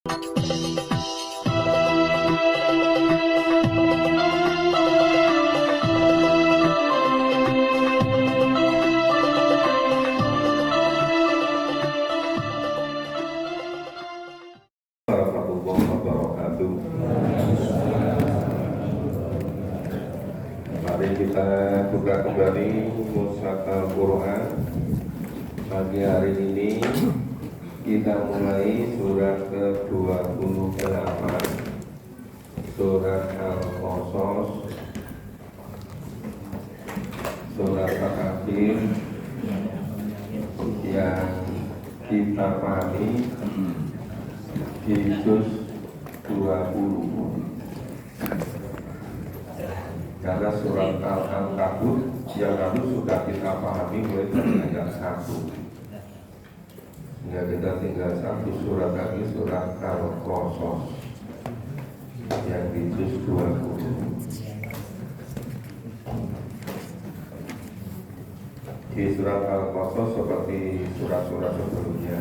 warahmatullahi wabarakatuh. Mari kita buka kembali Mushaf Al-Quran. Pagi hari ini kita mulai surat ke-28, surat Al-Qasas, surat terakhir yang kita pahami di juz 20. Karena surat Al-Ankabut yang lalu sudah kita pahami mulai dari ayat 1. Sehingga kita tinggal satu surat lagi, surat Al-Qasas yang di juz 20. Di surat Al-Qasas seperti surat-surat sebelumnya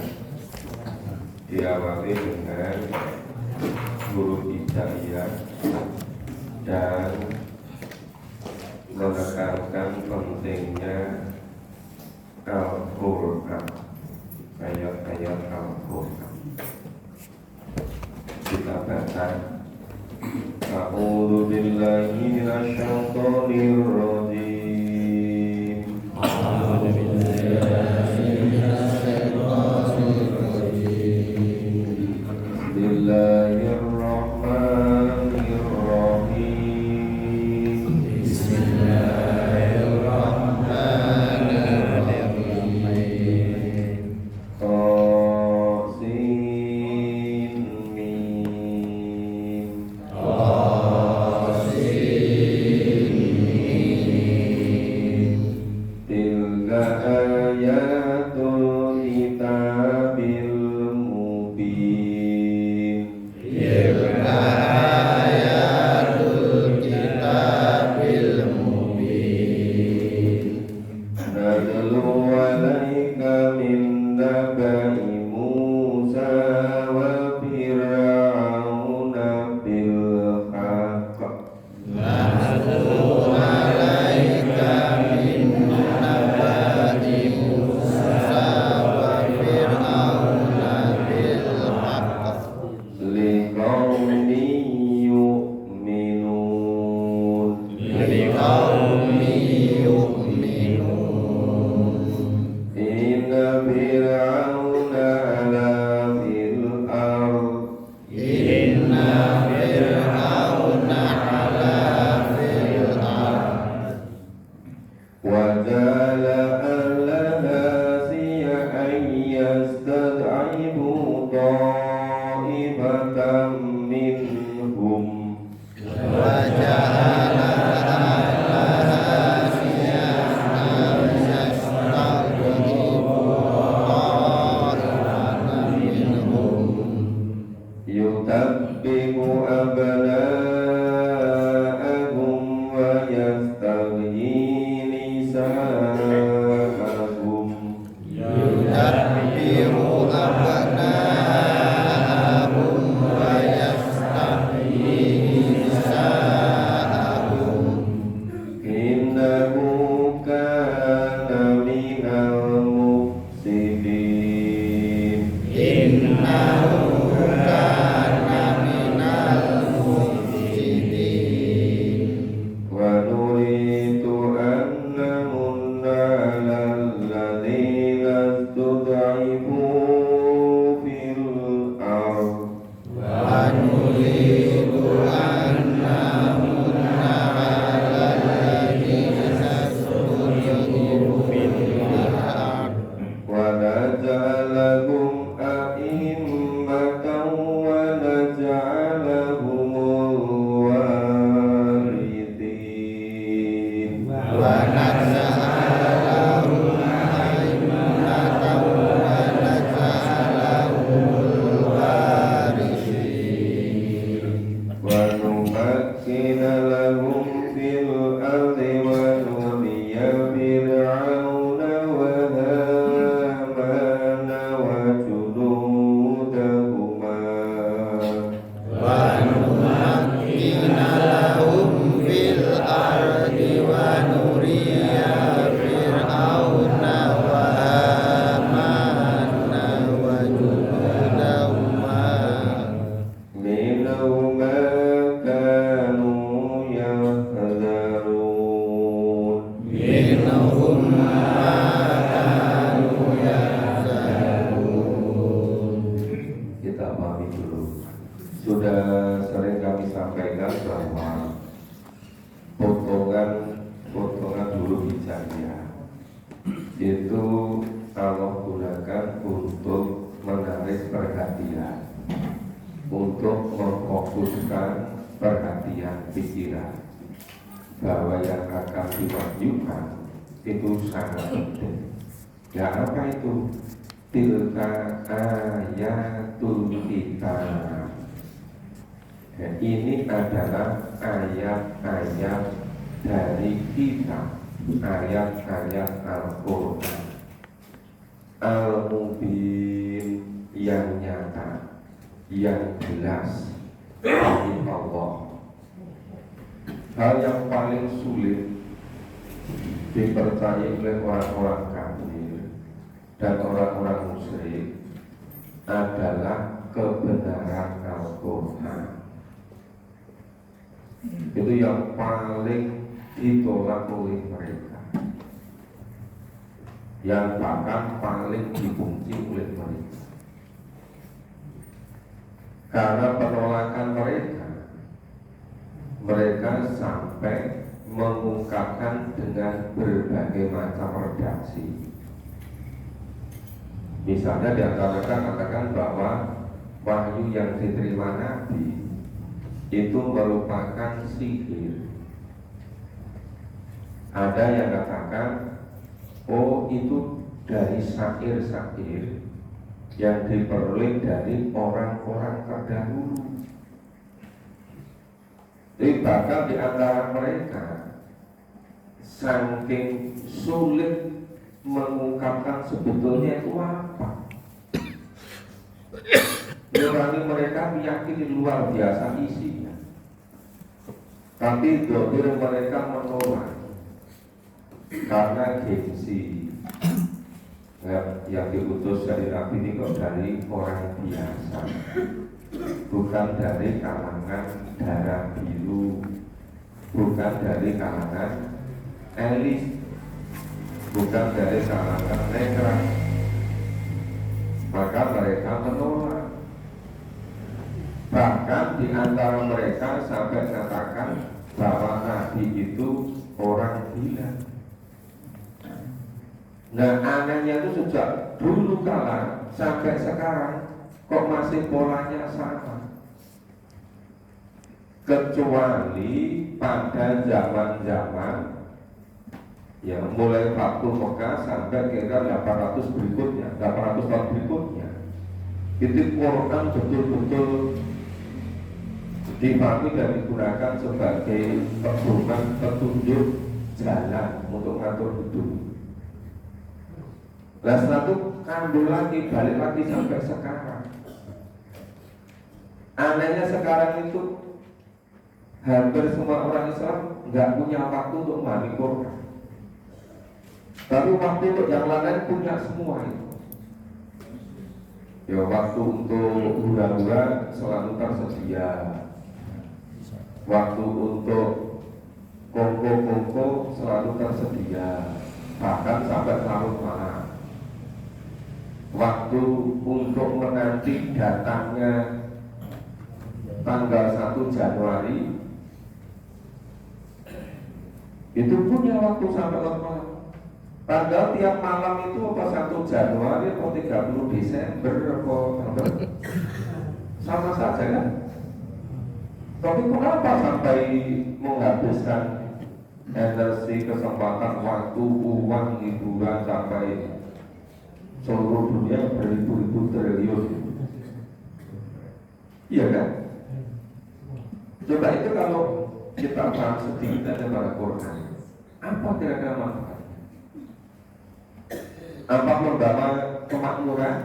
diawali dengan huruf hijaiyah dan menekankan pentingnya Al-Quran, ayat-ayat Al-Quran. Kita baca: A'udzu billahi minasyaitonir rajim. A'udzu billahi minasyaitonir rajim. Bismillahirrahmanirrahim. Bismillahirrahmanirrahim. Qasin mim. Qasin mim. Tilka ayatul kitabil mubin. Tilka ayatul kitabil mubin. Nadlu alaika min nabai Musa wa Fir'auna bil haqq. Nadlu alaika min nabai Musa wa Fir'auna bil haqq. Liqaumin yu'minun. Liqaumin yu'minun. Inna Fir'auna ala fil ard. Inna Fir'auna ala fil ard. Wa ja'ala ahlaha siya'an yastad'ibu ta'ifatan minhum. Wa ja'ala ahlaha siya'an yastad'ibu ta'ifatan minhum. Yutabbi'u abna'ahum wa yastahyi nisa'ahum. Yutabbi'u abna'ahum wa yastahyi nisa'ahum. Innahu kana minal mufsidin. Innahu kana minal mufsidin. Wa nuridu an namunna 'alal ladzina istud'ifu fil ard. Wa nuridu an namunna 'alal ladzina istud'ifu fil ard. Wa naj'alahum a'immatan wa naj'alahumul warithin. Wa naj'alahum a'immatan wa naj'alahumul warithin. dulu. Sudah sering kami sampaikan bahwa potongan dulu hijabnya itu Allah gunakan untuk menarik perhatian, untuk memfokuskan perhatian pikiran bahwa yang akan dimajukan itu sangat penting. Ya apa itu? Tilka ayatul kitab. Ya, ini adalah ayat-ayat dari kitab, ayat-ayat Al-Quran Al-Mubin, yang nyata, yang jelas dari Allah. Hal yang paling sulit dipercayai oleh orang-orang kafir dan orang-orang musyrik adalah kebenaran Al-Quran. Itu yang paling ditolak oleh mereka, yang bahkan paling dibenci oleh mereka. Karena penolakan mereka sampai mengungkapkan dengan berbagai macam redaksi. Misalnya di antara mereka katakan bahwa wahyu yang diterima Nabi itu merupakan sihir. Ada yang katakan, oh itu dari syair-syair yang diperoleh dari orang-orang terdahulu. Jadi bahkan di antara mereka saking sulit mengungkapkan sebetulnya itu apa. Nurani mereka meyakini luar biasa isinya, tapi dohir mereka menolak karena gengsi. Yang diutus dari Nabi ini kok dari orang biasa, bukan dari kalangan darah biru, bukan dari kalangan elit, bukan dari kalangan negra. Maka mereka menolak. Bahkan di antara mereka sampai mengatakan bahwa Nabi itu orang gila. Nah anehnya itu sejak dulu kala sampai sekarang kok masih polanya sama. Kecuali pada zaman-zaman ya mulai waktu Mekah sampai kira 800 berikutnya, 800 tahun berikutnya, itu Quran betul-betul dipahami dan digunakan sebagai pedoman petunjuk jalan untuk mengatur hidup. Nah setelah itu kandung lagi, balik lagi sampai sekarang. Anehnya sekarang itu hampir semua orang Islam nggak punya waktu untuk memahami Quran, tapi waktu untuk yang lain punya semua itu. Ya waktu untuk hura-hura selalu tersedia, waktu untuk kongko-kongko selalu tersedia, bahkan sampai larut malam. Waktu untuk menanti datangnya tanggal 1 Januari itu punya waktu sampai larut malam. Padahal tiap malam itu apa 1 Januari atau 30 Desember atau sama saja kan? Tapi kenapa sampai menghabiskan energi, kesempatan, waktu, uang, hiburan sampai seluruh dunia beribu-ribu triliun? Iya kan? Coba itu kalau kita bahas sedikit tentang Quran, apa kira-kira manfaat? Apa membawa kemakmuran?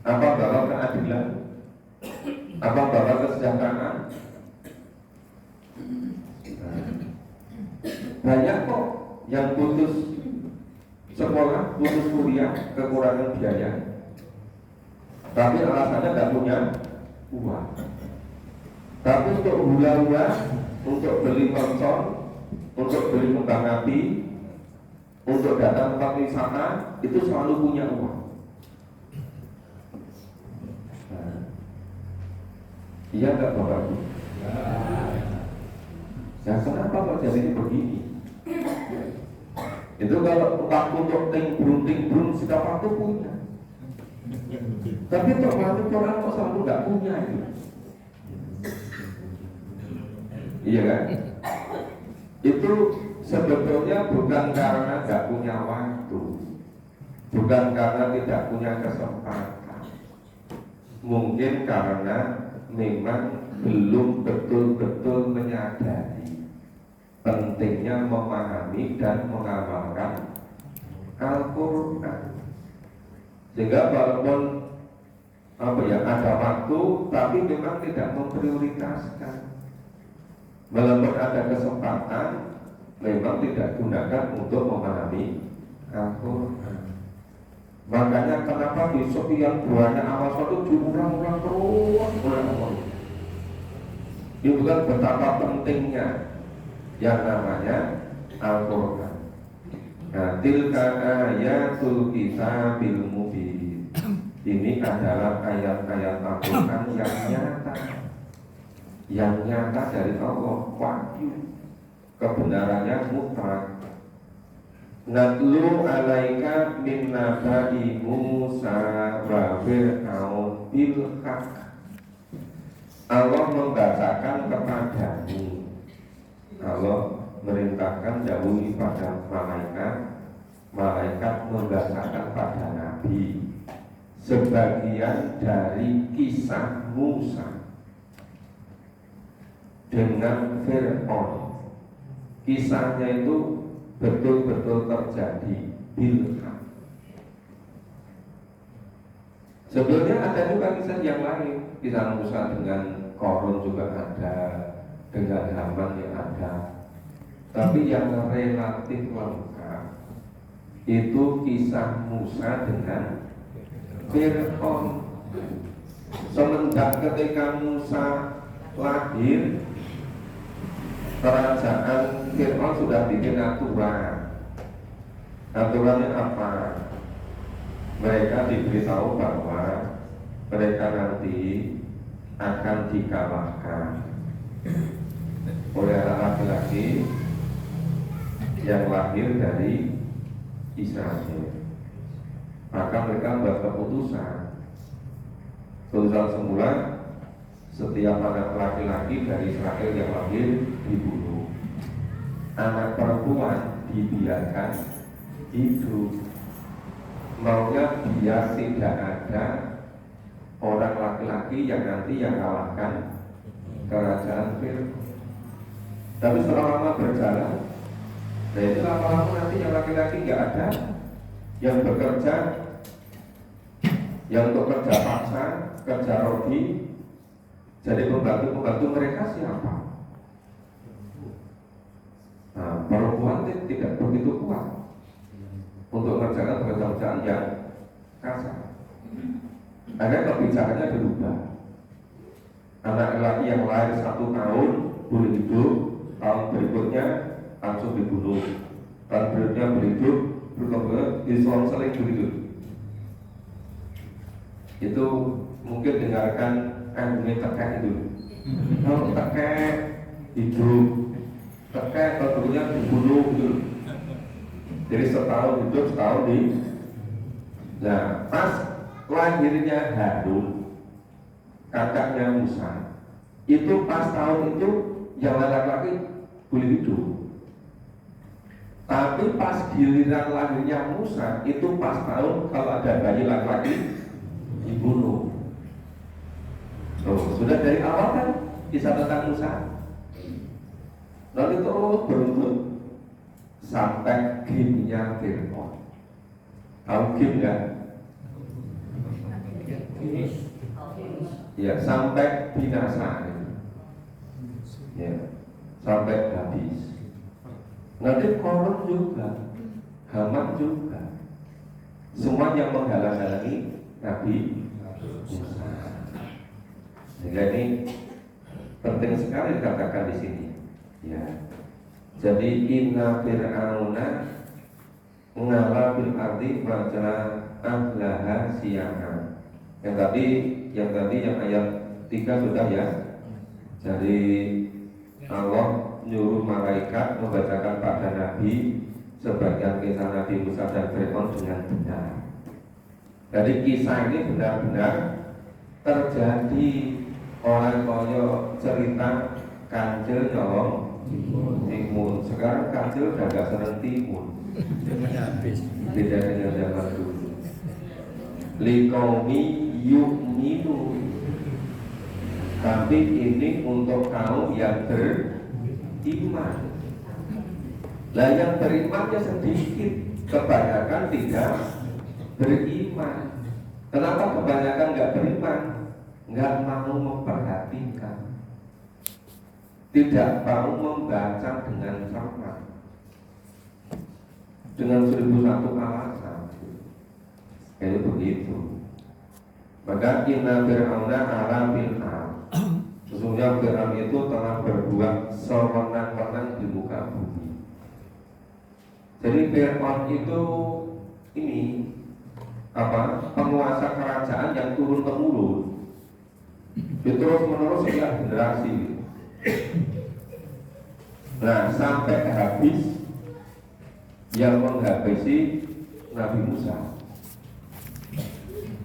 Apa membawa keadilan? Apa membawa kesejahteraan? Banyak kok yang putus sekolah, putus kuliah, kekurangan biaya, tapi alasannya tidak punya uang. Tapi untuk hula-hula, untuk beli mercon, untuk beli kembang api, untuk datang tempat wisata, itu selalu punya uang. Iya nggak Bapak Ibu? Ya kenapa kok jadi begini? Itu kalau waktu untuk ting-brung sudah waktu punya. Tapi untuk waktu orang kok selalu nggak punya itu. Iya kan? Itu sebetulnya bukan karena nggak punya waktu, bukan karena tidak punya kesempatan. Mungkin karena memang belum betul-betul menyadari pentingnya memahami dan mengamalkan Al-Quran. Sehingga walaupun ada waktu, tapi memang tidak memprioritaskan. Walaupun ada kesempatan, memang tidak gunakan untuk memahami Al-Quran. Makanya kenapa di sekian buahnya awal itu diulang-ulang terus, ulang-ulang. Ini bukan betapa pentingnya yang namanya Al-Quran. Nah, tilka ayatul kitabil mubin. Ini adalah ayat-ayat Al-Quran yang nyata dari Allah, wahyu, kebenarannya mutlak. Natlu alaika min nabai Musa wa Fir'aun bil haq. Allah membacakan kepadamu, Allah merintahkan dahulu pada malaikat membacakan pada Nabi sebagian dari kisah Musa dengan Fir'aun. Kisahnya itu betul-betul terjadi bilhaq. Sebenarnya ada juga kisah yang lain, kisah Musa dengan Korun juga ada, dengan Haman yang ada. Tapi yang relatif lengkap itu kisah Musa dengan Fir'aun. Semenjak ketika Musa lahir, kerajaan Fir'aun sudah bikin aturan. Aturannya apa? Mereka diberitahu bahwa mereka nanti akan dikalahkan oleh laki-laki yang lahir dari Israel. Maka mereka buat keputusan semula, setiap anak laki-laki dari Israel yang lahir dibunuh, anak perempuan dibiarkan hidup. Maunya biar tidak ada orang laki-laki yang nanti yang kalahkan kerajaan Fir'aun. Tapi setelah lama berjalan, nah itu lama-lama nanti yang laki-laki nggak ada, yang bekerja, yang untuk kerja paksa, kerja rodi, jadi pembantu mereka siapa? Nah, perempuan tidak begitu kuat untuk mengerjakan pekerjaan yang kasar. Akhirnya kebijakannya berubah. Anak laki yang lahir 1 tahun boleh hidup, tahun berikutnya langsung dibunuh. Tahun berikutnya boleh hidup, berikutnya diselang-seling begitu. Itu mungkin dengarkan ini terkait itu. Kalau terkait hidup, terkait tentunya dibunuh gitu. Jadi setahun hidup, setahun di. Nah, pas lahirnya Harun, kakaknya Musa, itu pas tahun itu yang laki-laki boleh hidup. Tapi pas giliran lahirnya Musa, itu pas tahun kalau ada bayi laki-laki dibunuh. Sudah dari awal kan kisah tentang Musa. Lalu terus beruntun sampai gimnya Fir'aun. Tahu gim nggak? Ya, sampai binasa. Ya, sampai habis. Nanti Korun juga, Haman juga, semua yang menghalang-halangi Nabi Musa. Sehingga ini penting sekali dikatakan di sini. Ya. Jadi inna fir'auna ngala bil ardi majra ahlaha siyaha. Yang tadi yang ayat 3 sudah ya. Jadi Allah nyuruh malaikat membacakan pada Nabi sebagian kisah Nabi Musa dan Fir'aun dengan benar. Jadi kisah ini benar-benar terjadi. Orang koyo cerita kancil nyolong timun. Sekarang kancil udah gak seneng timun. Beda dengan zaman dulu. Likomi yu'minu. Tapi ini untuk kaum yang beriman. Lah yang berimannya sedikit, kebanyakan tidak beriman. Kenapa kebanyakan nggak beriman? Nggak mau memperhatikan, tidak mau membaca dengan cermat, dengan 1001 alasan. Kayak begitu. Maka inna fir'auna ala fil ardh. Sesungguhnya Fir'aun itu telah berbuat sewenang-wenang di muka bumi. Jadi Fir'aun itu ini penguasa kerajaan yang turun temurun, terus menerus setiap generasi. Nah sampai habis yang menghabisi Nabi Musa.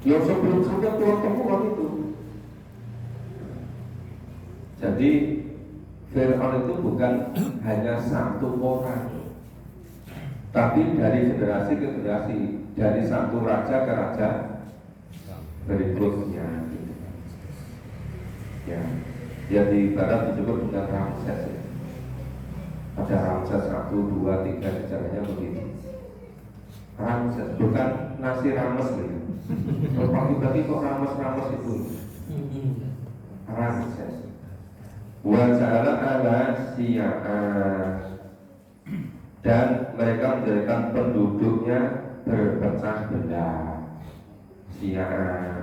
Yang sebelum sampai turun temurun itu. Jadi Fir'aun itu bukan hanya satu orang, tapi dari generasi ke generasi, dari satu raja ke raja berikutnya. Ya, dia di barat disebut dengan Ramses. Ya. Ada Ramses 1, 2, 3 sejarahnya begitu. Ramses bukan nasi rames gitu. Kalau pagi-pagi kok rames itu. Ramses. Wa ja'ala ala syi'a, dan mereka menjadikan penduduknya berpecah belah. Syi'a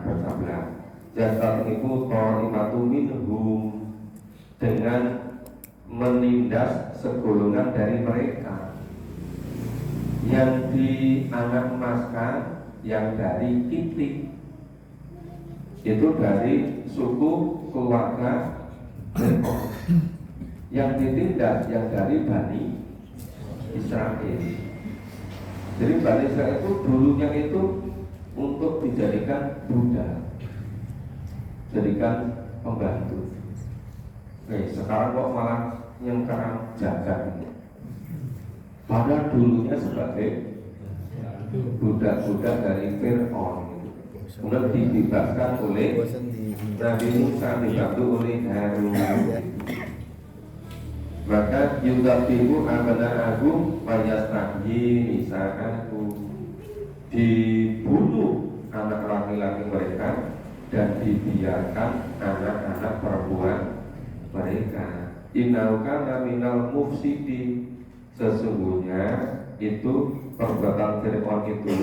berpecah belah. Jasa itu ta'imatu minhum, dengan menindas segolongan dari mereka yang di anak emaskan, yang dari Kiptik, itu dari suku keluarga yang ditindas yang dari Bani Israel. Jadi Bani Israel itu dulunya itu untuk dijadikan budak, jadikan pembantu. Sekarang kok malah yang sekarang jaga ini. Padahal dulunya sebagai budak-budak dari Fir'aun. Kemudian dibebaskan oleh Nabi Musa, dibantu oleh Harun. Maka yudafihu abna'ahum wa yastahyi nisa'ahum, dibunuh anak laki-laki mereka dan dibiarkan anak-anak perempuan mereka. Innahu kana minal mufsidin, sesungguhnya itu perbuatan Fir'aun itu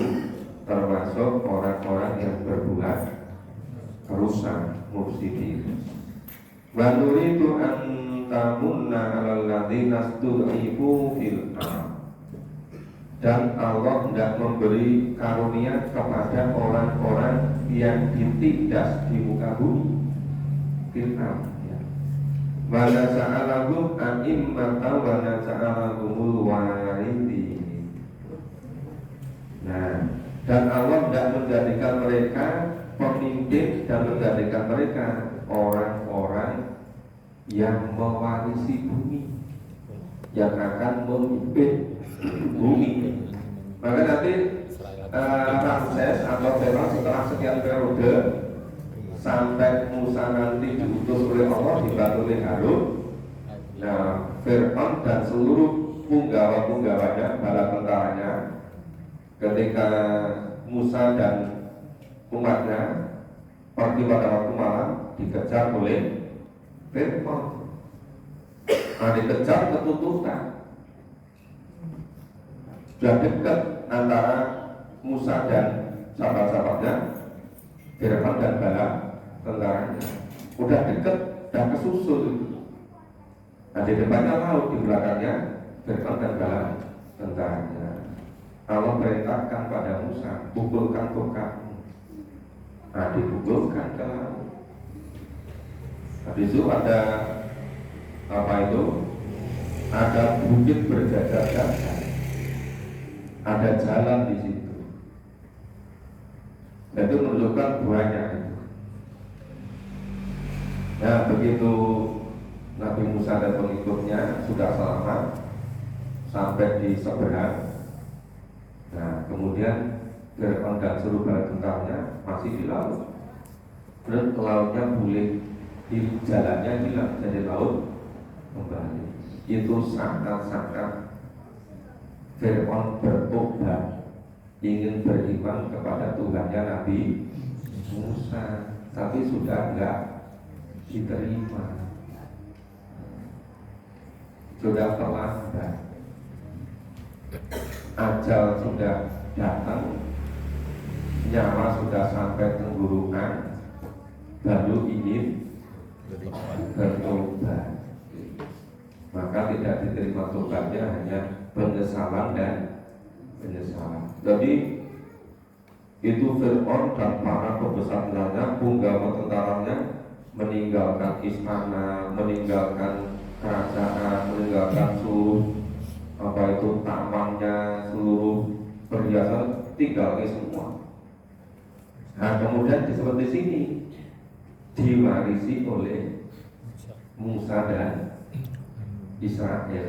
termasuk orang-orang yang berbuat rusak, mufsidin. Wa nuridu an tamunna 'alal ladzina stud'ifu fil ardh, dan Allah hendak memberi karunia kepada orang-orang yang ditindas di muka bumi, fil ardh. Wa nasa'alahum a'immatan wa nasa'alahumul warithin. Nah, dan Allah tidak menjadikan mereka pemimpin dan menjadikan mereka orang-orang yang mewarisi bumi, yang akan memimpin bumi. Maka nanti Ramses atau Fir'aun setelah sekian periode sampai Musa nanti diutus oleh Allah, dibantu oleh Harun. Nah, Fir'aun dan seluruh punggawa-punggawanya, bala tentaranya, ketika Musa dan umatnya pergi pada waktu malam, dikejar oleh Fir'aun. Nah, dikejar ketuntutan. Sudah dekat antara Musa dan sahabat-sahabatnya, Fir'aun dan bala tentaranya. Udah dekat dan kesusul. Nah, di depannya laut, di belakangnya Fir'aun dan bala tentaranya. Allah perintahkan pada Musa, pukulkan tongkatmu. Nah, dipukulkan ke laut. di situ ada apa itu? Ada bukit berjajar-jajar, ada jalan di situ. Dan itu menunjukkan banyak itu. Nah, begitu Nabi Musa dan pengikutnya sudah selamat sampai di seberang. Nah, kemudian Fir'aun dan seluruh bala tentaranya masih di laut. Dan lautnya boleh jalannya hilang, jadi laut kembali. Itu sangat-sangat Fir'aun bertobat, ingin beriman kepada Tuhannya Nabi Musa, tapi sudah enggak diterima, sudah terlambat, ajal sudah datang, nyawa sudah sampai tenggorokan, baru ingin bertobat, maka tidak diterima tobatnya, hanya penyesalan dan penyesalan. Jadi itu Fir'aun dan para pembesar-besarnya, punggawa tentaranya meninggalkan istana, meninggalkan kerajaan, meninggalkan seluruh apa itu tamannya, seluruh perhiasan, tinggalkan semua. Nah, kemudian seperti sini diwarisi oleh Musa dan Israel.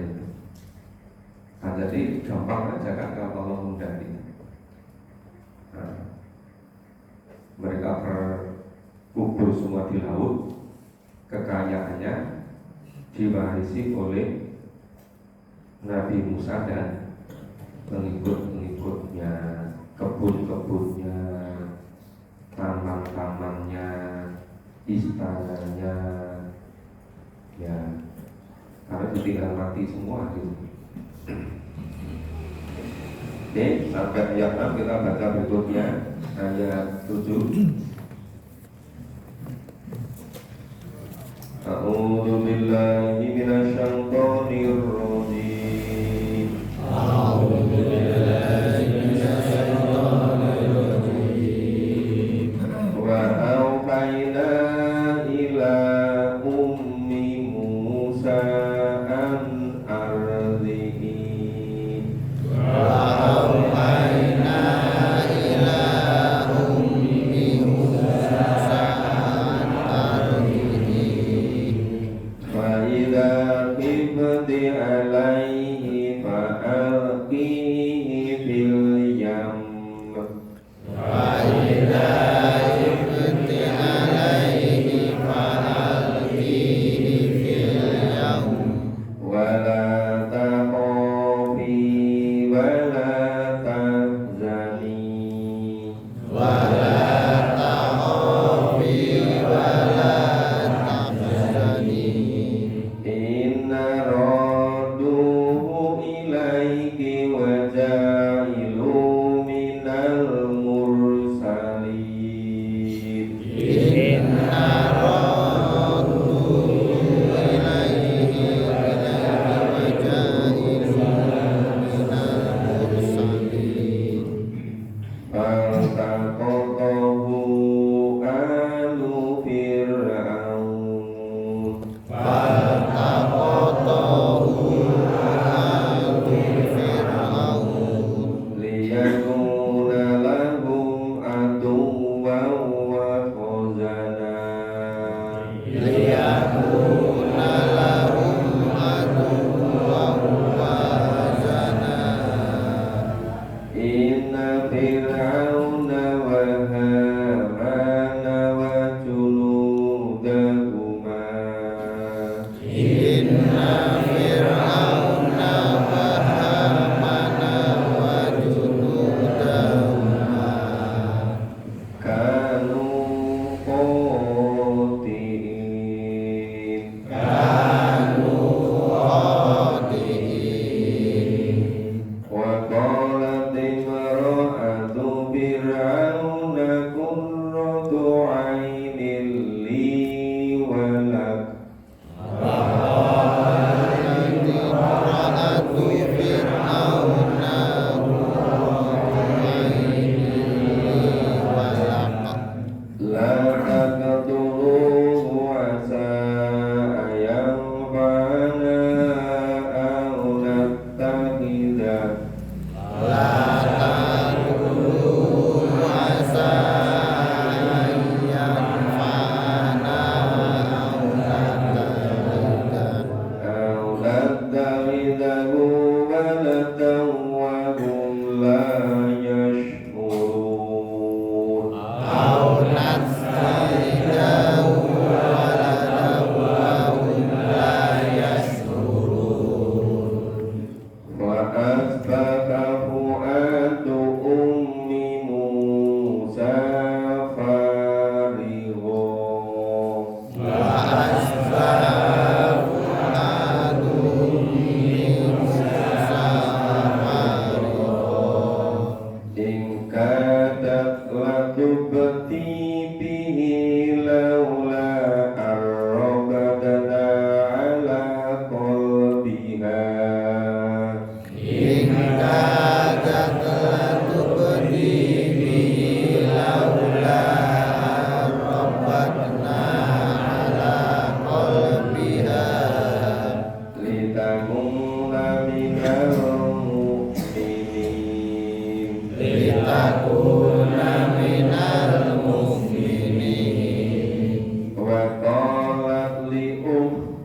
Nah, jadi gampang aja kan kalau Allah mengundang kita. Nah, mereka kubur semua di laut, kekayaannya diwarisi oleh Nabi Musa dan pengikut-pengikutnya, kebun-kebunnya, taman-tamannya, istananya, ya, karena ditinggal mati semua gitu. Oke, sampai ayat 6 kita baca berikutnya, ayat 7. A'udzu billahi minasyaitonir rajim. A'udzu billahi minasyaitonir rajim. Wa auhayna ila ummi Musa an ardihi. Wa auhayna ila ummi Musa an ardihi. وإذا خفت عليه فألقيه في اليم وإذا خفت عليه فألقيه في اليم ولا تخافي ولا تحزني ولا تخافي ولا Inna raduhu ilaiki wa ja'ilu minal mursalin. Inna raduhu ilaiki wa ja'ilu minal mursalin. Faltaqatahu alu Fir'aun. Liyakuna lahum aduwwan wa khazana. Liyakuna lahum aduwwan wa khazana. Inna Fir'auna wa Hamana wa junudahuma. Inna Fir'auna wa Hamana wa junudahuma kanu khati'in.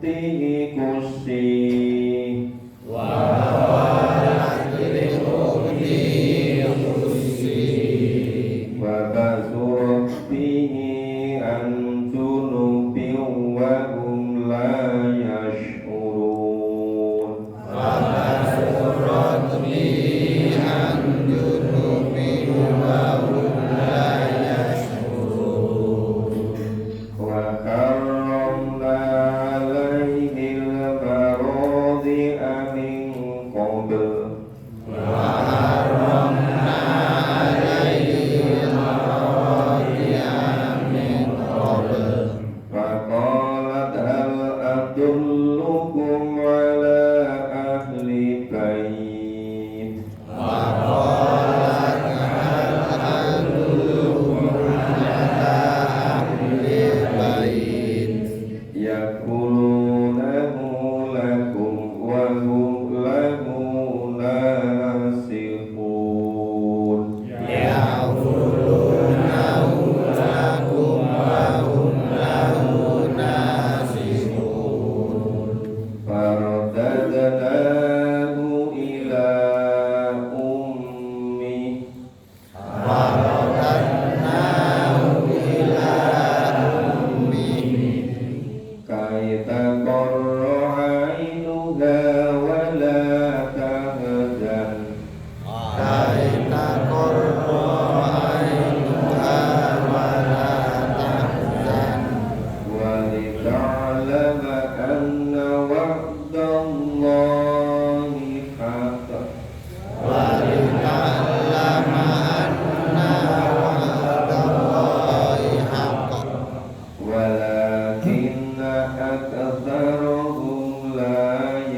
ukhtihi kursi Wabasur bihi an junubi wa hum la yash'urun wa karramna alaihil maradi'a min qabl فقالت هل أدلكم على أهل بيت يقولونه لكم وهم له ناصحون فرددناه إلى أمه كي تقر عينها ولا تهزن ولتعلم أن وعد الله حق ولكن أكثرهم لا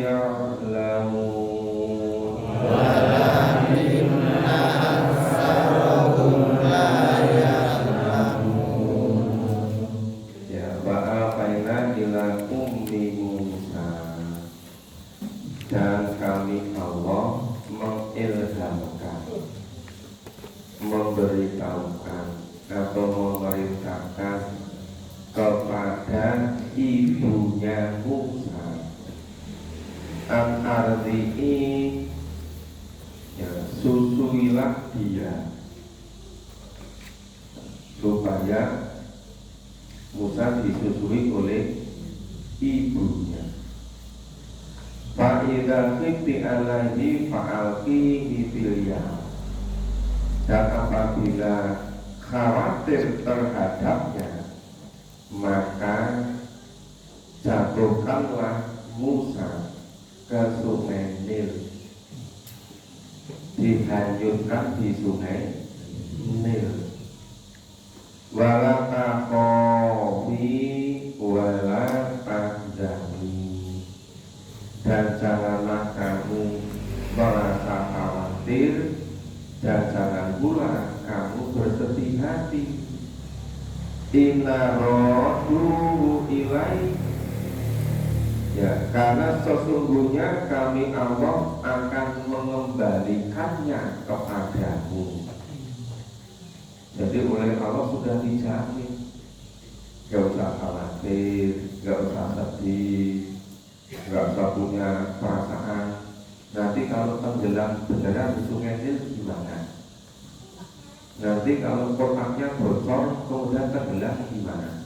يعلمون Ya wa'afaina ila ummi Musa dan kami Allah mengilhamkan memberitahukan atau memerintahkan kepada ibunya Musa an-ardi'i ya susuilah dia supaya Musa disusui oleh ibunya. Fa'idha khifti alaihi fa'alqihi fil yam. Dan apabila khawatir terhadapnya, maka jatuhkanlah Musa ke sungai Nil. Dihanyutkan di sungai Nil. Wala taqofi wala tahzani, dan janganlah kamu merasa khawatir dan jangan pula kamu bersedih hati. Inna roduhu ilai, ya karena sesungguhnya kami Allah akan mengembalikannya kepadamu. Jadi oleh Allah sudah dijamin, gak usah khawatir, gak usah sedih, gak usah punya perasaan. Nanti kalau tenggelam beneran di sungai Nil gimana? Nanti kalau kotaknya bocor kemudian tenggelam gimana?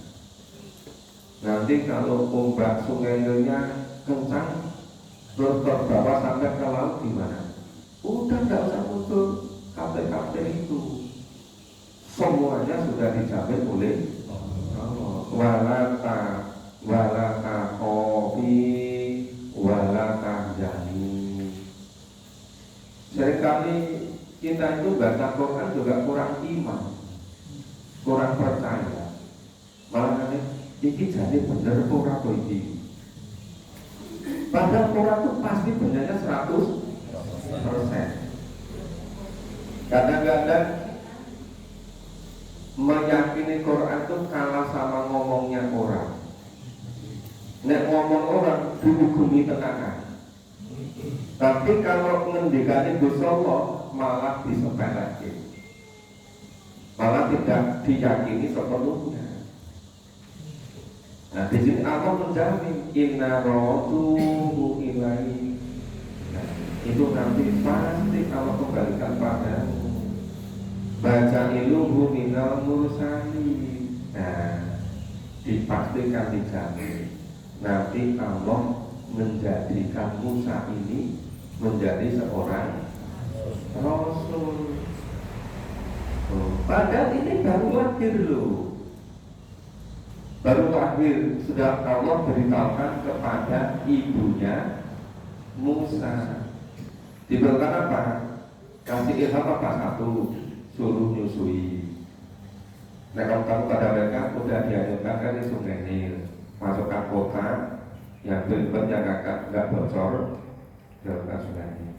Nanti kalau ombak sungai Nilnya kencang terus terbawa sampai ke laut gimana? Udah gak usah muncul kafir-kafir itu. Semuanya sudah dijamin oleh Allah. Walata kopi walata jani. Seringkali kita itu baca Quran juga kurang iman, kurang percaya. Malah nanti ini jadi benar Quran ini. Padahal Quran itu pasti benarnya 100%. Kadang-kadang meyakini Quran itu kalah sama ngomongnya orang. Nek ngomong orang dihukumi tenanan. Tapi kalau ngendikane Gusti Allah malah disepelekan. Malah tidak diyakini sepenuhnya. Nah di sini Allah menjamin inna rotuhu ilai. Nah, itu nanti pasti Allah kembalikan padamu. Baca iluhu minal mursali. Nah dipastikan dijamin nanti Allah menjadikan Musa ini menjadi seorang Rasul. Padahal ini baru lahir loh, baru lahir sudah Allah beritahukan kepada ibunya Musa. Diberitakan apa? Kasih ilham apa? Satu, suruh nyusui. Nah kamu pada mereka sudah dianjurkan ke Sungai Nil, masukkan kota yang berikutnya nggak bocor, dianjurkan Sungai Nil.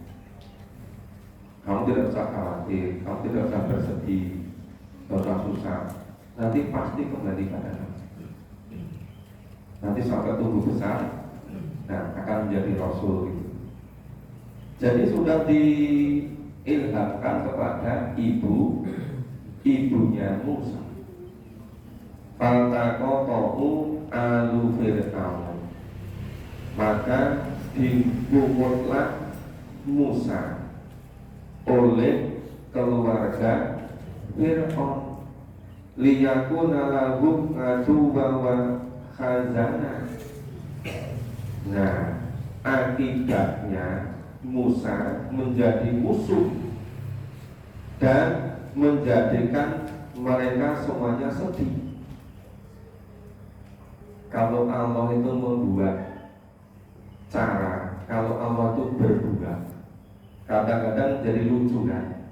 Kamu tidak usah khawatir, kamu tidak usah bersedih, tidak usah susah. Nanti pasti kembali pada kamu. Nanti sampai tumbuh besar, nah akan menjadi Rasul gitu. Jadi sudah diilhamkan kepada ibunya Musa. Faltaqatahu alu Fir'aun, maka dipungutlah Musa oleh keluarga Fir'aun liyakuna lahum aduwwan wa khazana. Nah akibatnya Musa menjadi musuh dan menjadikan mereka semuanya sedih. Kalau Allah itu membuat cara, kalau Allah itu berbuat, kadang-kadang jadi lucu kan.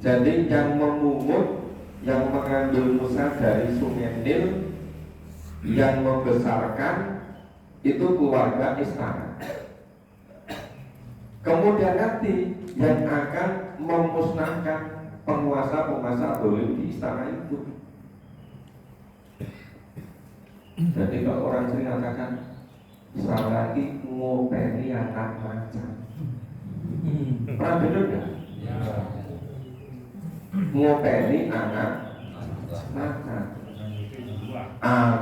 Jadi yang memungut, yang mengambil Musa dari Sungai Nil, yang membesarkan itu keluarga istana. Kemudian nanti yang akan memusnahkan penguasa-penguasa dolim di istana itu. Jadi kalau orang sering katakan sekali lagi ngopeni anak macan. Pernah dengar nggak? Ya. Ngopeni anak macan.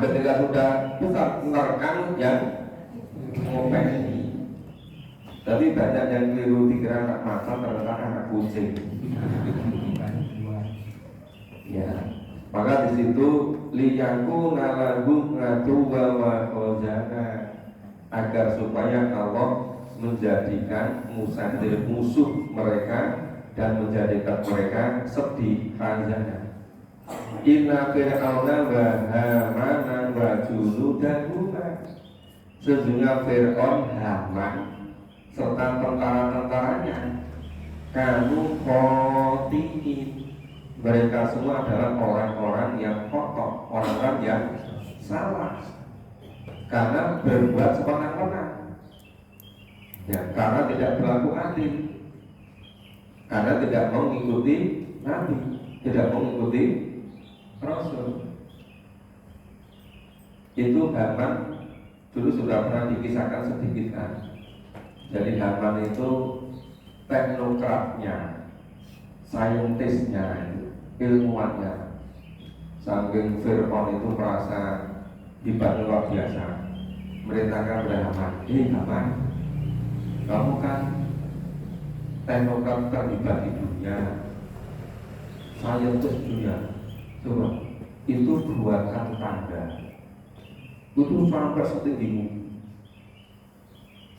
Ketika sudah besar merekam yang ngopeni. Tapi banyak yang keliru dikira anak macan ternyata anak kucing. Ya, maka di situ liyaku nalagu ngatuwa wa khazana, agar supaya Allah menjadikan Musa menjadi musuh mereka dan menjadikan mereka sedih khazana. Inna fir'auna wa hamana wa junudahuma, sesungguhnya Fir'aun, Haman serta tentara-tentaranya kanu khotiin, mereka semua adalah orang-orang yang kotor, orang-orang yang salah karena berbuat sewenang-wenang, ya, karena tidak berlaku adil, karena tidak mengikuti Nabi, tidak mengikuti Rasul. Itu Haman dulu sudah pernah dikisahkan sedikit kan. Jadi Haman itu teknokratnya, saintisnya, ilmuwannya. Saking Fir'aun itu merasa hebat luar biasa, merintahkan kepada Haman, Haman, kamu kan teknokrat terlibat di dunia, saintis dunia, coba itu buatkan tanda itu sampai setinggimu.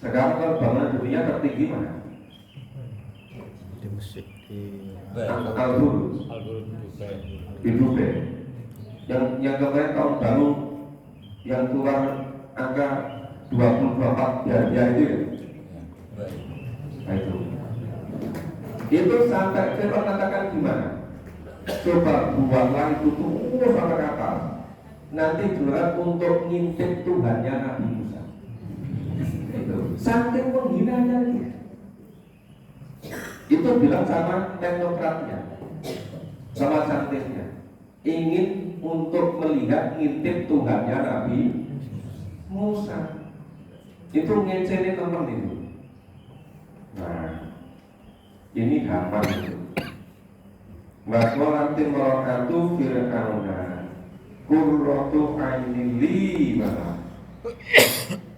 Sekarang kalau bangunan dunia tertinggi mana? Di Mesir, di Al-Burj di Dubai. Yang kemarin tahun baru yang keluar angka 24 ya itu ya. Nah, itu sampai kita katakan gimana? Coba buatlah itu terus sampai ke atas. Nanti juga untuk ngintip Tuhannya Nabi Musa. Saking penghinanya dia. Itu bilang sama teknokratnya, sama saintisnya, ingin untuk melihat ngintip Tuhannya Nabi Musa. Itu ngenceni teman itu. Nah, ini Haman itu. Maka nanti merokatu Fir'auna, Qurratu ainin li wala.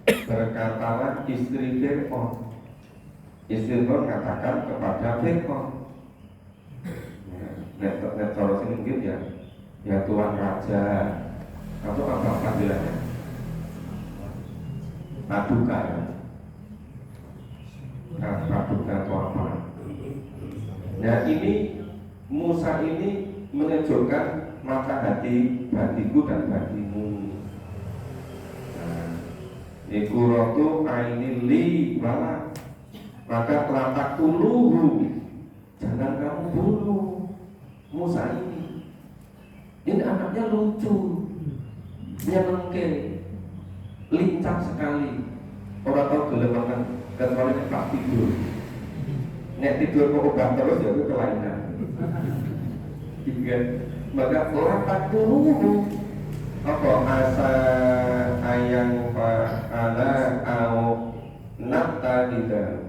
Berkatalah istri Fir'aun. Istri Fir'aun mengatakan kepada Fir'aun, net cara sini mungkin ya Tuan Raja atau apa panggilannya, Paduka ya, Paduka atau apa. Nah ini Musa ini menyejukkan mata hatiku dan hatimu. Qurratu ainin li wala. Maka latak tuluhu, jangan kamu bunuh Musa ini. Ini anaknya lucu, nyenengke, lincah sekali. Orang tahu gelemangan kecuali tak tidur. Nek tidur mau obat terus jadi kelainan. Maka latak tuluhu. Apa asa ayang fa'ala au nafta kita.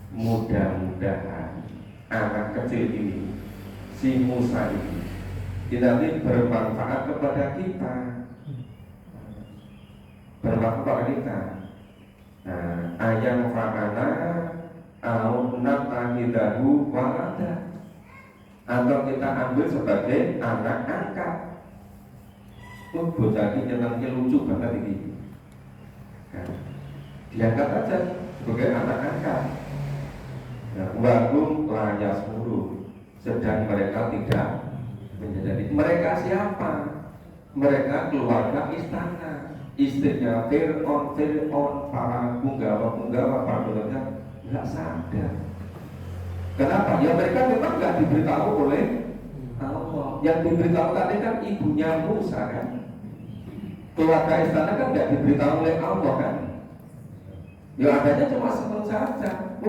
Mudah-mudahan anak kecil ini, si Musa ini, nanti bermanfaat kepada kita, bermanfaat kepada kita. Ayang fa'ala au natahidahu walada, atau kita ambil sebagai anak angkat. Bocah ini nyenangnya lucu banget ini. Diangkat aja sebagai anak angkat. Wahum layas muru, sedang mereka tidak menjadi. Mereka siapa? Mereka keluarga istana, istrinya Fir'aun, para punggawa panggilannya nggak sadar. Kenapa? Ya mereka memang nggak diberitahu oleh Allah. Yang diberitahu tadi kan ibunya Musa kan. Keluarga istana kan nggak diberitahu oleh Allah kan. Ya adanya cuma senang saja.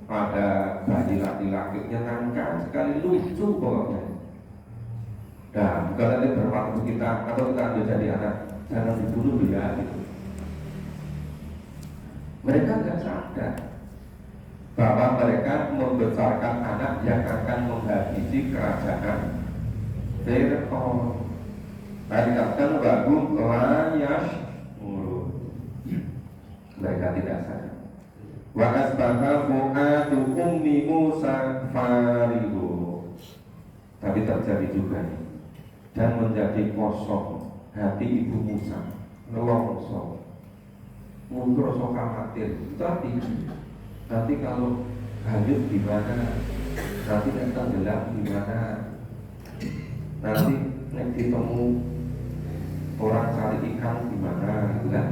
Ada bayi laki-laki nyenangkan sekali, lucu pokoknya. Nah, bukan nanti bermakna kita atau kita ambil jadi anak, jangan dibunuh ya gitu. Mereka nggak sadar bahwa mereka membesarkan anak yang akan menghabisi kerajaan Fir'aun. Dikatakan bagum layas mulu. Mereka tidak sadar. Wa asbaha fu'adu ummi Musa farihu. Tapi terjadi juga nih, dan menjadi kosong hati ibu Musa, nelongso, mundur rasa khawatir. Tapi nanti kalau hanyut gimana? Nanti tenggelam gimana? Nanti ditemu orang cari ikan gimana? Gitu kan?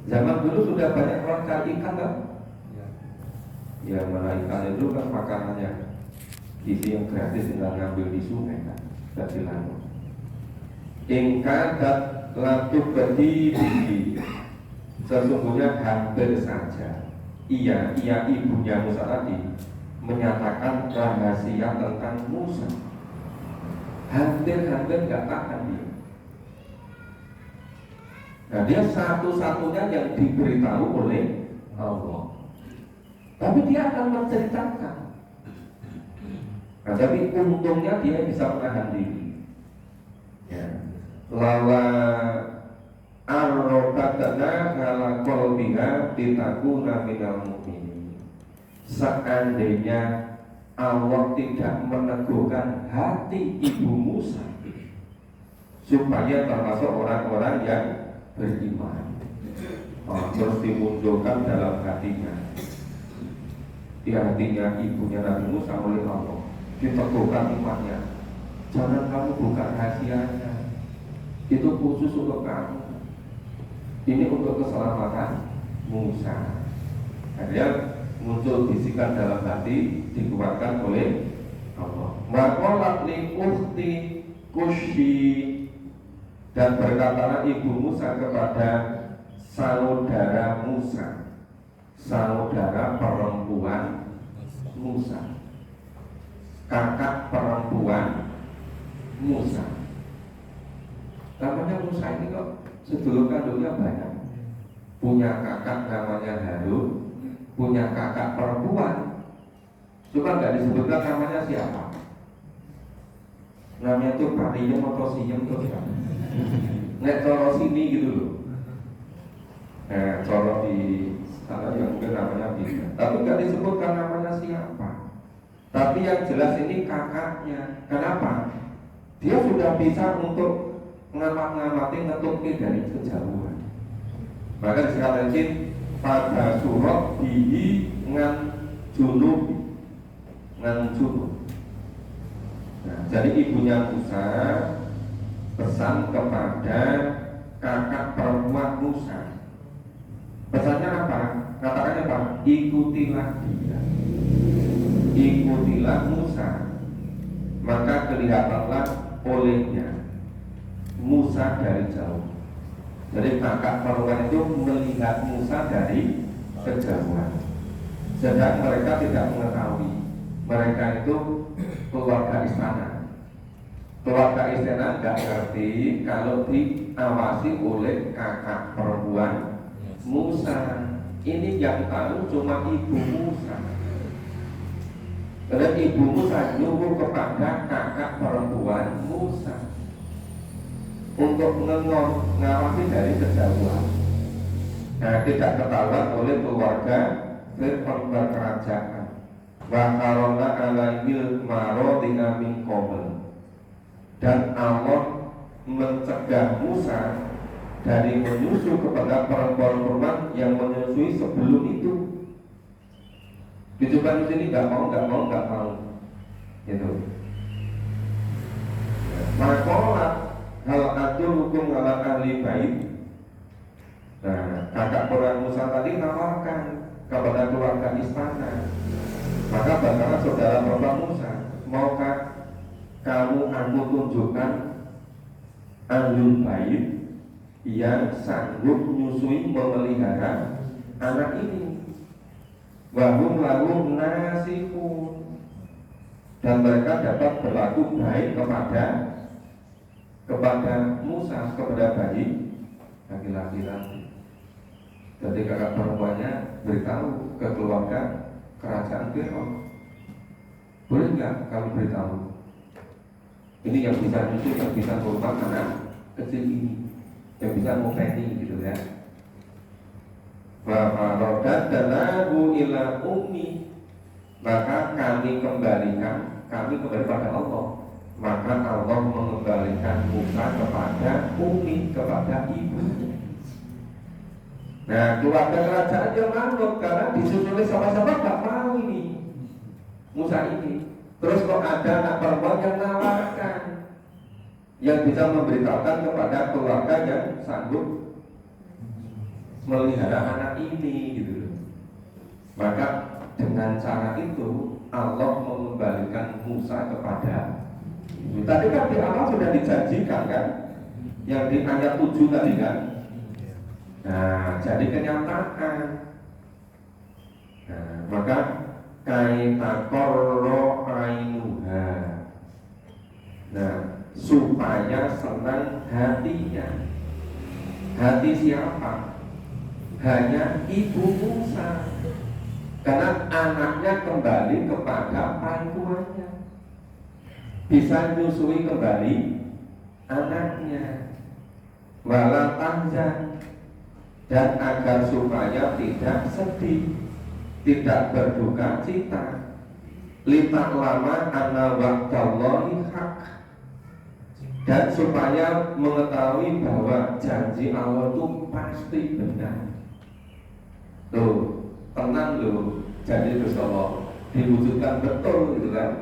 Zaman dulu sudah banyak orang cari ikan kan? Ya mana ikan itu kan makanannya isi yang gratis tinggal ngambil di sungai kan, dari laut. Ingkadat latuk berdiri, sesungguhnya hampir saja ia ibunya Musa tadi menyatakan rahasia tentang Musa. Hampir nggak tahan dia. Nah dia satu-satunya yang diberitahu oleh Allah. Tapi dia akan menceritakan. Nah, tapi untungnya dia bisa menahan diri. Ya. Lala arrobatana ala qalbiha litakuna minal mu'minin. Seandainya Allah tidak meneguhkan hati ibu Musa supaya termasuk orang-orang yang beriman, terus dimunculkan dalam hatinya, di hatinya ibunya Nabi Musa oleh Allah, diteguhkan imannya. Jangan kamu buka rahasianya, itu khusus untuk kamu, ini untuk keselamatan Musa. Akhirnya muncul bisikan dalam hati, dikuatkan oleh Allah. Maqalat li ukhti Kushi, dan berkatalah ibu Musa kepada saudara Musa, saudara perempuan Musa, kakak perempuan Musa. Namanya Musa ini kok sedulur kandungnya banyak. Punya kakak namanya Harun, punya kakak perempuan. Cuma nggak disebutkan namanya siapa. namanya tuh pariem atau siem tuh kan. Nek coro sini gitu loh. Coro di sana yang mungkin namanya bisa. Tapi nggak disebutkan namanya siapa. Tapi yang jelas ini kakaknya. Kenapa? Dia sudah bisa untuk ngamati ngetuki dari kejauhan. Maka dikatakan pada surat bihi ngan junub. Nah, jadi ibunya Musa pesan kepada kakak perempuan Musa. Pesannya apa? Katakannya apa? Ikutilah dia, ikutilah Musa. Maka kelihatanlah olehnya Musa dari jauh. Jadi kakak perempuan itu melihat Musa dari kejauhan. Sedang mereka tidak mengetahui mereka itu keluarga istana. Keluarga istana nggak ngerti kalau diawasi oleh kakak perempuan Musa. Ini yang tahu cuma ibu Musa. Karena ibu Musa nyuruh kepada kakak perempuan Musa untuk mengawasi dari kejauhan. Nah, tidak ketahuan oleh keluarga Fir'aun berkerajaan. Wa karona alayil marodina min qabl. Dan Allah mencegah Musa dari menyusu kepada perempuan-perempuan yang menyusui sebelum itu. Dicoba di sini nggak mau, gitu. Maka hal adulukum ala ahli bait. Nah, kakak perempuan Musa tadi nawarkan kepada keluarga istana. Maka bagaimana saudara perempuan Musa, maukah kamu aku tunjukkan ahlul bait yang sanggup menyusui memelihara anak ini? Wahum lalu nasihun, dan mereka dapat berlaku baik kepada Musa, kepada bayi laki-laki tadi. Jadi kakak perempuannya beritahu ke keluarga kerajaan Fir'aun, boleh nggak kamu beritahu? Ini yang bisa nyusul, yang bisa ngurmat anak kecil ini, yang bisa ngopeni gitu ya. Wa faradadnahu ila ummi, maka kami kembalikan, kami kembali pada Allah. Maka Allah mengembalikan Musa kepada ummi, kepada ibu. Nah, keluarga kerajaan yang manut karena disusuli sama-sama gak mau ini Musa ini. Terus kok ada anak perempuan yang nawarkan, yang bisa memberitahukan kepada keluarga yang sanggup melihara anak ini gitu. Maka dengan cara itu Allah mengembalikan Musa kepada ibu. Tadi kan di awal sudah dijanjikan kan, yang di ayat 7 tadi kan. Nah, jadi kenyataan. Nah, maka kaita korro ainuha. Nah, supaya senang hatinya. Hati siapa? Hanya ibu Musa. Karena anaknya kembali kepada pangkuannya, bisa menyusui kembali anaknya. Wala tahzan, dan agar supaya tidak sedih, tidak berduka cita. Litak lama anna wa'dallahi haq, dan supaya mengetahui bahwa janji Allah itu pasti benar. Tuh, tenang loh, janji Allah diwujudkan betul gitu kan.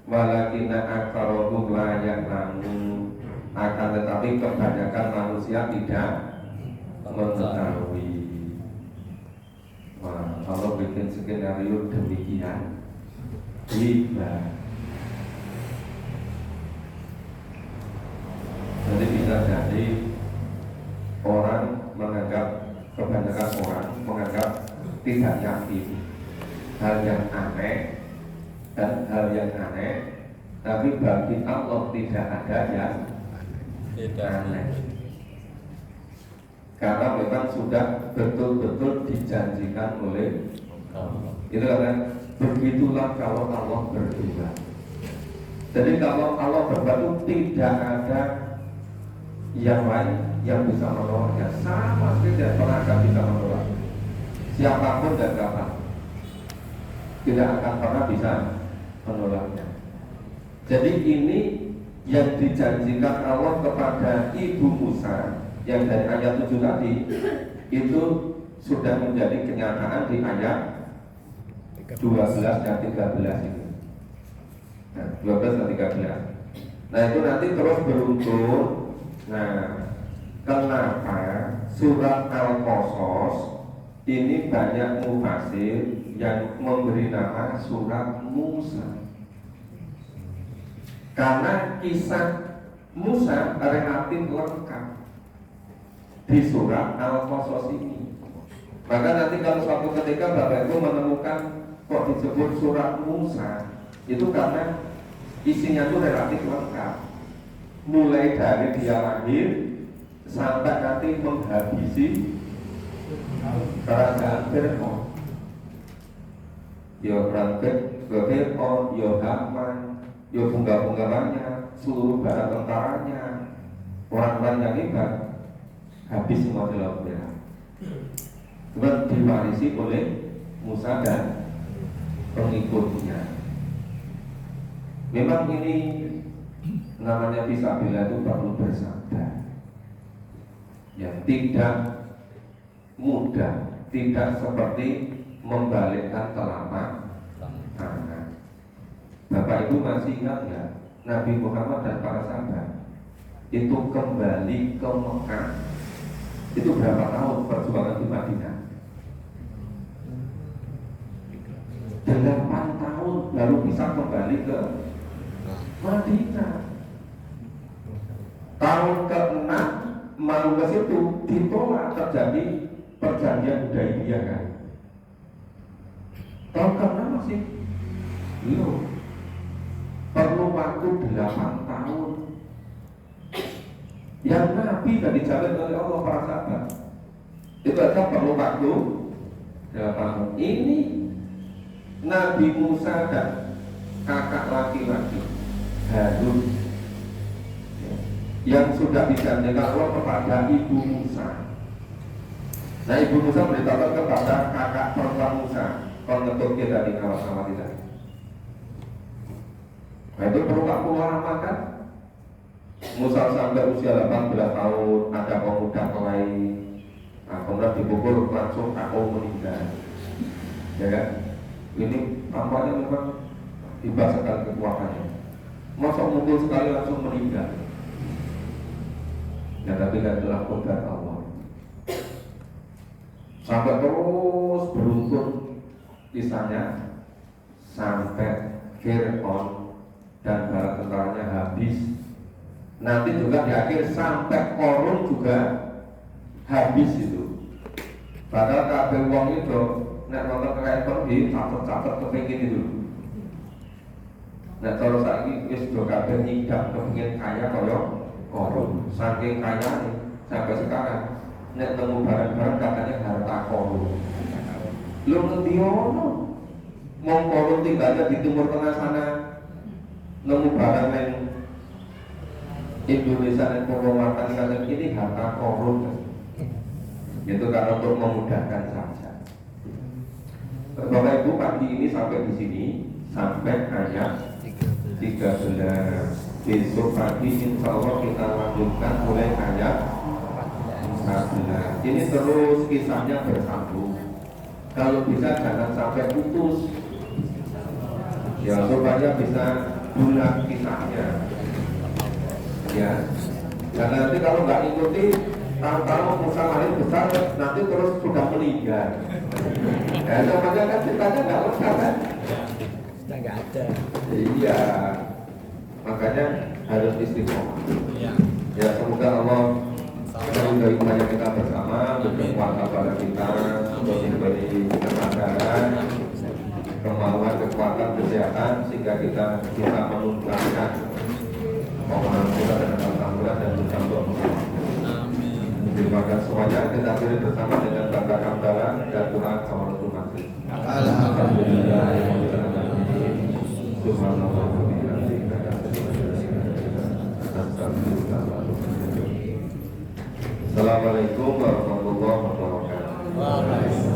Walakina aktsarahum la ya'lamun, akan tetapi kebanyakan manusia tidak mengetahui. Wah, Allah bikin skenario demikian hebat. Jadi bisa jadi orang menganggap, kebanyakan orang menganggap tidak yakin hal yang aneh dan hal yang aneh, tapi bagi Allah tidak ada yang aneh. Karena memang sudah betul-betul dijanjikan oleh Allah. Itu kan begitulah kalau Allah berdua. Jadi kalau Allah berbuat itu tidak ada yang lain yang bisa menolaknya, sama sekali tidak pernah akan bisa menolak. Siapapun dan kapan tidak akan pernah bisa menolaknya. Jadi ini yang dijanjikan Allah kepada Ibu Musa yang dari ayat 7 tadi itu sudah menjadi kenyataan di ayat 12 dan 13 itu. Nah, 12 dan 13. Nah itu nanti terus beruntun. Nah, kenapa surat Al-Qasas ini banyak mufasir yang memberi nama surat Musa? Karena kisah Musa relatif lengkap di surat Al-Qasas ini. Maka nanti kalau suatu ketika Bapak Ibu menemukan kok disebut surat Musa, itu karena isinya itu relatif lengkap, mulai dari dia lahir sampai nanti menghabisi kerajaan Fir'aun. Ya berangkat ke Fir'aun, ya Haman, ya bunga-bunganya, seluruh bala tentaranya, orang-orang yang hebat, habis semua di laut merah. Kemudian diwarisi oleh Musa dan pengikutnya. Memang ini namanya fisabilillah itu perlu bersabar. Yang tidak mudah, tidak seperti membalikkan telapak tangan. Bapak Ibu masih ingat ya, Nabi Muhammad dan para sahabat itu kembali ke Mekah itu berapa tahun perjuangan di Madinah? 8 tahun baru bisa kembali ke Madinah. Tahun ke-6 mau ke situ ditolak, terjadi perjanjian Hudaibiyah kan. Tahun ke-6 masih belum. Perlu waktu 8 tahun. Yang Nabi tadi dijamin oleh Allah para sahabat itu aja perlu waktu 8 tahun. Ini Nabi Musa dan kakak laki-laki Harun yang sudah dijanjikan Allah kepada Ibu Musa. Nah Ibu Musa beritahu kepada kakak perempuan Musa, kalau ngetuk kita di kawasan tidak. Nah itu perlu waktu lama kan? Musa sampai usia 18 tahun, ada pemuda lain. Nah kemudian dipukul langsung aku meninggal. Ya kan? Ini tampaknya memang hebat sekali kekuatannya. Masa mukul sekali langsung meninggal. Ya tapi kan itulah kodrat Allah. Sampai terus beruntun kisahnya sampai Fir'aun dan bala tentaranya habis. Nanti juga di akhir sampai Korun juga habis itu. Padahal kabeh wong itu nek nonton kekayaan di catet-catet kepengin itu. Nek terus saiki wis do kabeh nyidam kepengin kaya kaya Korun. Saking kayane sampai sekarang nek nemu barang-barang katanya harta Korun. Lu ngendi ono? Mong Korun tinggalnya di Timur Tengah sana. Nemu barang yang Indonesia dan penguatan kalian ini harta Korun. Itu karena untuk memudahkan saja. Bapak Ibu pagi ini sampai di sini sampai ayat 13. Besok pagi insya Allah kita lanjutkan mulai ayat 14. Ini terus kisahnya bersambung. Kalau bisa jangan sampai putus. Ya supaya bisa bulat kisahnya. Ya. Karena nanti kalau nggak ikuti tahu-tahu Musa lahir besar nanti terus sudah meninggal. Ya namanya kan ceritanya nggak lengkap kan? Sudah nggak ada. Iya. Makanya harus istiqomah. Ya semoga Allah meridhai upaya kita bersama, berkuasa pada kita, untuk memberi kesadaran, kemauan, kekuatan, kesehatan sehingga kita bisa menuntaskan permohonan kita dengan alhamdulillah dan bersambut. Terima kasih semuanya. Kita akhiri bersama dengan bangga hamdalah dan Quran sama Rasul Masih. Alhamdulillah. Subhanallah. Assalamualaikum warahmatullahi wabarakatuh. Waalaikumsalam.